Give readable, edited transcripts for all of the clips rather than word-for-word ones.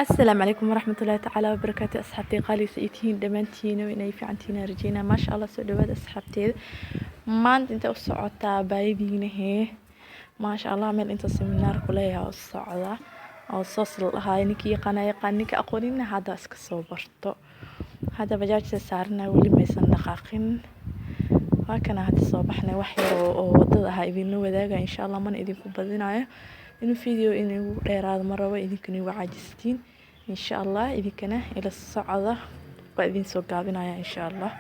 السلام عليكم ورحمة الله تعالى وبركاته. أصحابتي قالي سئتين دمانتين وإني في عنتينا رجينا ما شاء الله سؤال أصحابتي ما أنت وصعدت بايدين هي ما شاء الله عمل أنت سمينار كلها الصعدة أو صوص هاي نكي يقانيك أقولين هذا أسك صوبرتو هذا بجاج سعرنا واللي ما يصندقاقين وكان هذا الصباحنا وحي ووضعها إذن وذاك إن شاء الله من إذن كبدنا إنه فيديو إنه غير مرة وإذن كانوا عاجزين إن شاء الله إذن كان إلى الصعدة وإذن سوقابنا إن شاء الله.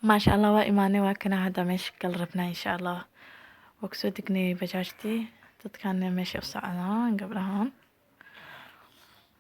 ما شاء الله وإيماني وكنا هذا ماشي كل ربنا إن شاء الله وكسودكني بجاجتي تتكلم ماشي وصعنا قبل هون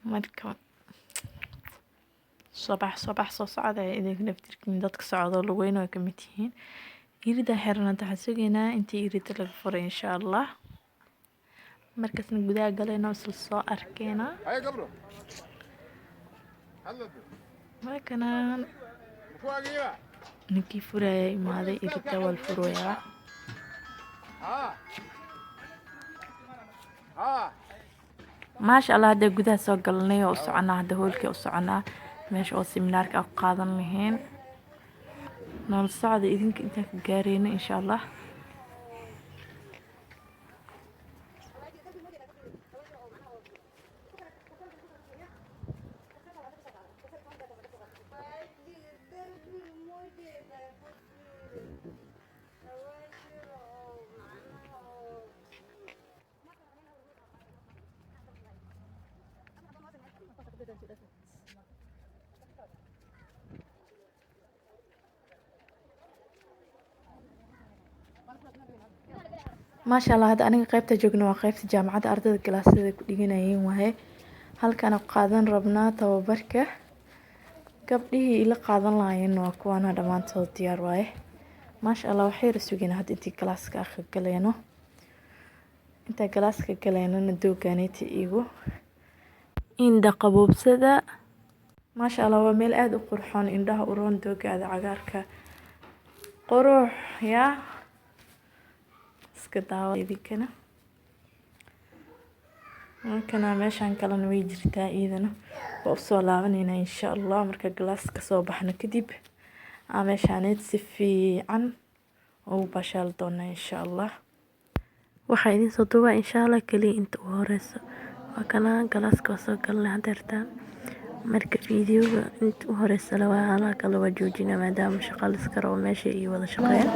مركب صباح صعدة إذا كنا بترك من ذاتك صعدة لوين وكمتين يريد حرنا تحسقنا أنت يريد الغفور إن شاء الله مركز نقدا قالنا وصل صو أركينا هاي قبره وكنا ninkii furayay imaaday irida wal furaya maasha allah hadda gudaha soo galnay oo soconaa hadda hoolkii u soconaa meesha oo seminaarka aan qaadan lahayn nool socda idinka inta ka gaareyna insha allah ما شاء الله هذا أنا قيبت جوجنا وقيبت جامعة أرض الكلاسية كلينايين وهي هل كان قادن ربنا توبركة قبله إلى قادن لاين وكوانا دمان توديار واي ما شاء الله وحير سوينا هاد انتي كلاسك أخذ كلينو انت كلاسك كلينو ندو كانيتي إيغو إن دقبو بسدا ما شاء الله وميل آد قرحان إن ده أورون دوغ هذا عقارك قروح يا اسكداوا إذيكنا ممكن ماشان كلن ويجرتا إذن وأصول لابنينا إن شاء الله مركا جلاس كصوبحنا كدب ماشان يتسفي عن وبشال دونا إن شاء الله وحيدين صدوبة إن شاء الله كلي انت وهوريسو وكنا جلاس كوسو قلنا هدرتا مركا فيديو انت وهوريسو لوا هلا كلا وجوجينا مادام شغال سكرو ماشي إي ولا شغال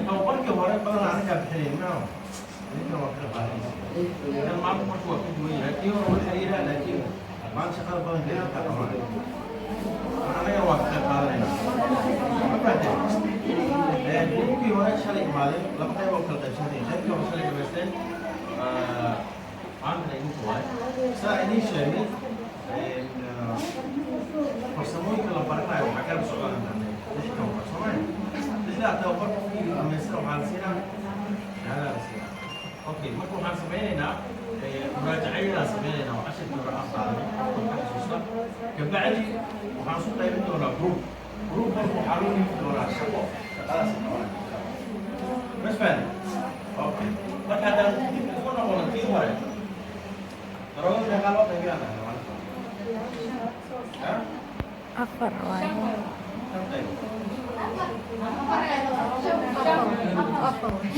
tababarkii hore badan anaga bixinayno ninka waa ka qaaday tan maanta markuu waa ku duwan yahay tii hore waxa yidhaa laakiin maanta shaqada badan geeda ka qabanay anaga waa ka qaadanayna ma fahantay buugkii hore shalay imaadeen laba qayb oo kala qaybsanay qaybta hore shalay then maanta idinku waay saa idiin sheegay farsamooyinka la baranayo waxaa kala socdaan lixdan waa soomaali lixdaa tababarkii dhamaystira waxaa la siinaa shahaada la siinaa okay marka waxaan sameynaynaa muraajacayadaan sameynaynaa oo cashirkii hore aan qaadanay ka xasuusta kabacdi waxaan isu qaybin doonaa group walba waxaa loo dhigi doonaa shaqadaas mas fahmi okay marka haddaan dib ugu noqono kii hore darooga meeqaa loo qaybiyaan afar waaye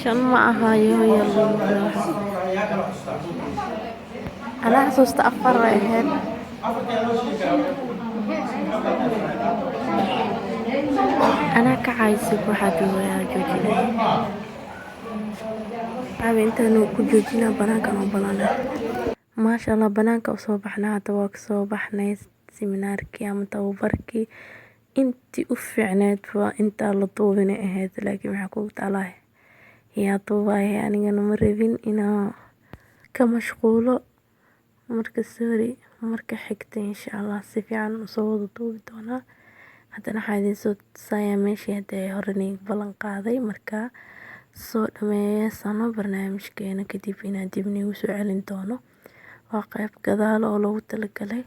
shan ma ahayo anaa xasuusta afar ay ahayd anaa ka caysib waxaa joogaa joojinay caabi intaanu ku joojinaa banaankan oo balana maasha allah banaanka usoo baxnaa hadda waa kasoo baxnay seminaarkii ama tababarkii intii u fiicneed waa intaa la duubina ahayd laakiin waxaa kugu taalaah yaa duubaaye anigana ma rabin inaa ka mashquulo marka sorry marka xigta insha allah si fiican usoo wada duubi doonaa haddana waxaa idiin soo tusayaa meeshii hadda horena ballan qaaday markaa soo dhameeysano barnaamijkeena kadib inaan dib niigu soo celin doono waa qayb gadaal oo loogu talagalay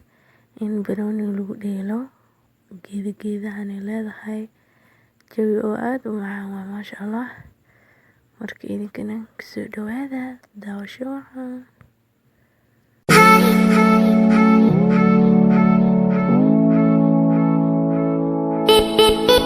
in banooni lagu dheelo geedahanay leedahay jawi oo aada u macaan waa maasha allah marka idinkana kasoo dhawaada daawasho wacan We'll be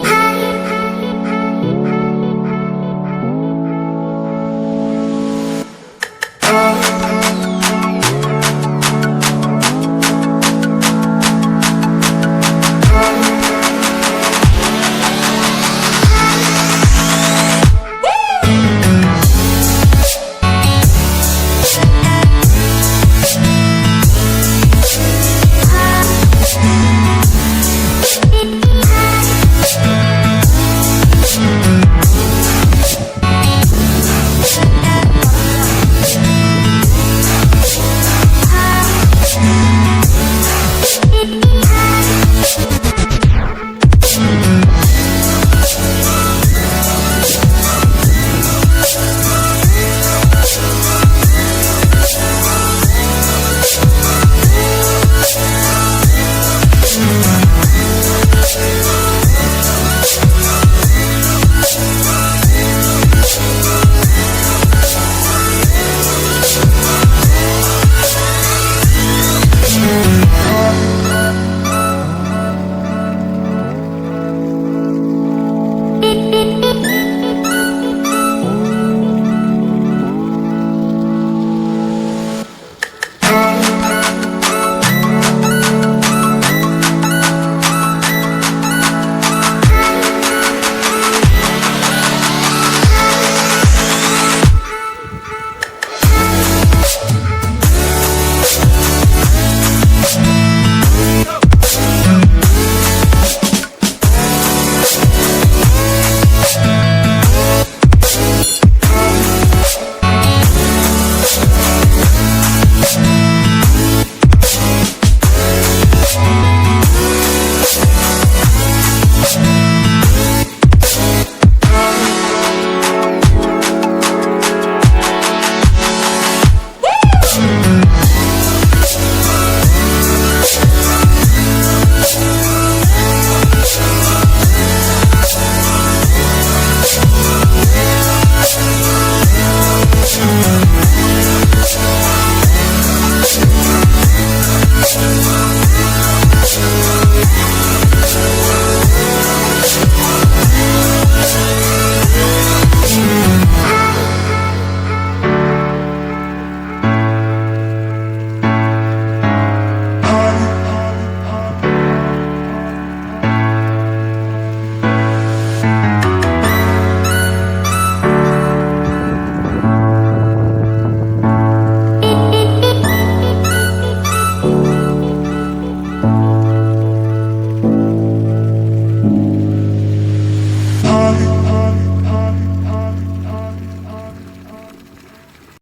right back.